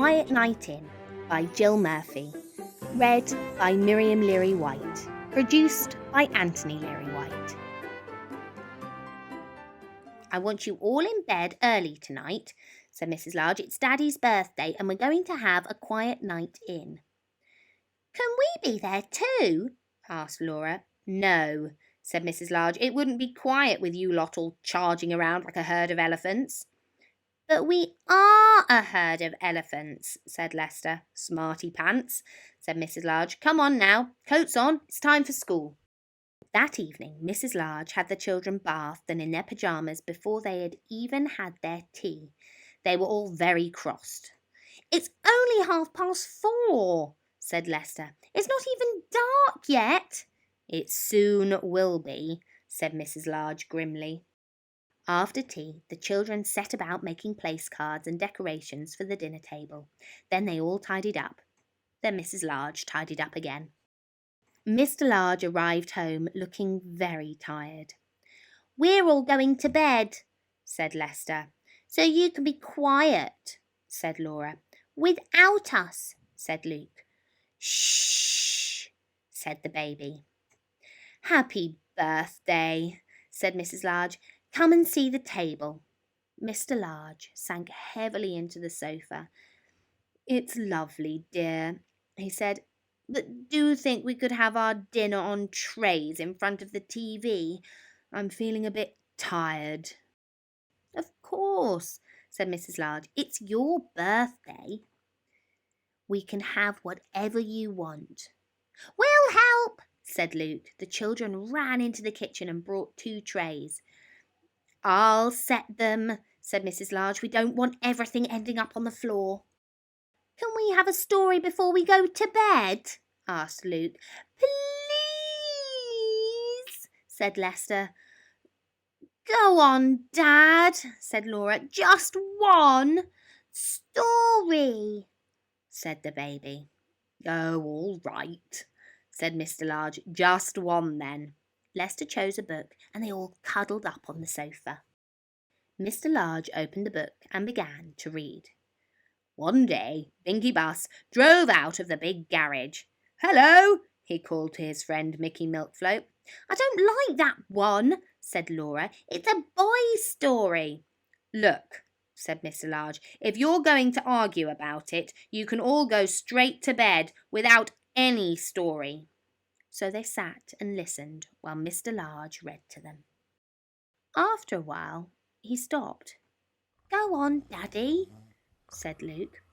Quiet Night In by Jill Murphy. Read by Miriam Leary-White. Produced by Anthony Leary-White. "I want you all in bed early tonight," said Mrs. Large. "It's Daddy's birthday and we're going to have a quiet night in." "Can we be there too?" asked Laura. "No," said Mrs. Large. "It wouldn't be quiet with you lot all charging around like a herd of elephants." "But we are a herd of elephants," said Lester. "Smarty pants," said Mrs. Large. "Come on now, coats on, it's time for school." That evening, Mrs. Large had the children bathed and in their pyjamas before they had even had their tea. They were all very crossed. "It's only 4:30, said Lester. "It's not even dark yet." "It soon will be," said Mrs. Large grimly. After tea, the children set about making place cards and decorations for the dinner table. Then they all tidied up. Then Mrs. Large tidied up again. Mr. Large arrived home looking very tired. "We're all going to bed," said Lester. "So you can be quiet," said Laura. "Without us," said Luke. "Shh," said the baby. "Happy birthday," said Mrs. Large. "Come and see the table." Mr. Large sank heavily into the sofa. "It's lovely, dear," he said, "but do think we could have our dinner on trays in front of the TV? I'm feeling a bit tired." "Of course," said Mrs. Large. "It's your birthday." "We can have whatever you want." "We'll help," said Luke. The children ran into the kitchen and brought 2 trays. "I'll set them," said Mrs. Large. "We don't want everything ending up on the floor." "Can we have a story before we go to bed?" asked Luke. "Please," said Lester. "Go on, Dad," said Laura. "Just one." "Story," said the baby. "Oh, all right," said Mr. Large. "Just one then." Lester chose a book and they all cuddled up on the sofa. Mr. Large opened the book and began to read. "One day, Binky Bus drove out of the big garage. 'Hello,' he called to his friend Mickey Milkfloat. 'I don't like that one,' said Laura. 'It's a boy's story.' 'Look,' said Mr. Large, 'if you're going to argue about it, you can all go straight to bed without any story.' So they sat and listened while Mr. Large read to them. After a while, he stopped. "Go on, Daddy," said Luke.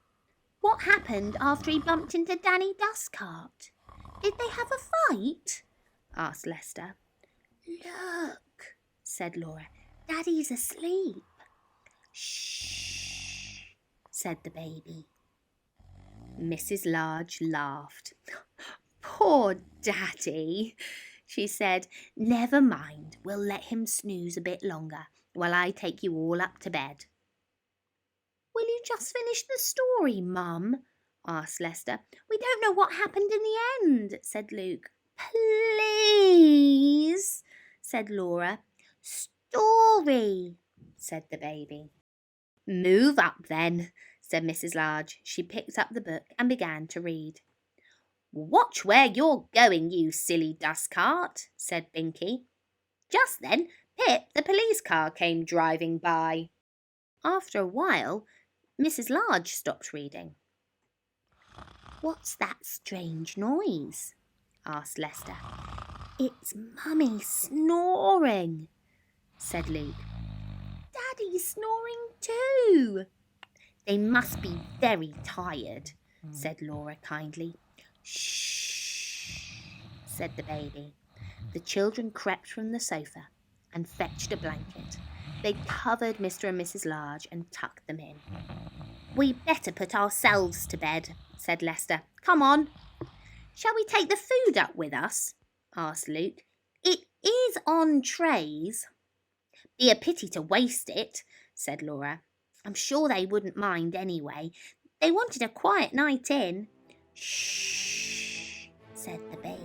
"What happened after he bumped into Danny Dustcart? Did they have a fight?" asked Lester. "Look," said Laura. "Daddy's asleep." "Shh," said the baby. Mrs. Large laughed. "Poor Daddy," she said. "Never mind, we'll let him snooze a bit longer while I take you all up to bed." "Will you just finish the story, Mum?" asked Lester. "We don't know what happened in the end," said Luke. "Please," said Laura. "Story," said the baby. "Move up then," said Mrs. Large. She picked up the book and began to read. "Watch where you're going, you silly dust cart," said Binky. Just then, Pip, the police car, came driving by. After a while, Mrs. Large stopped reading. "What's that strange noise?" asked Lester. "It's Mummy snoring," said Luke. "Daddy's snoring too." "They must be very tired," said Laura kindly. "Shh," said the baby. The children crept from the sofa and fetched a blanket. They covered Mr. and Mrs. Large and tucked them in. "We'd better put ourselves to bed," said Lester. "Come on." "Shall we take the food up with us?" asked Luke. "It is on trays." "Be a pity to waste it," said Laura. "I'm sure they wouldn't mind anyway. They wanted a quiet night in." "Shh," said the baby.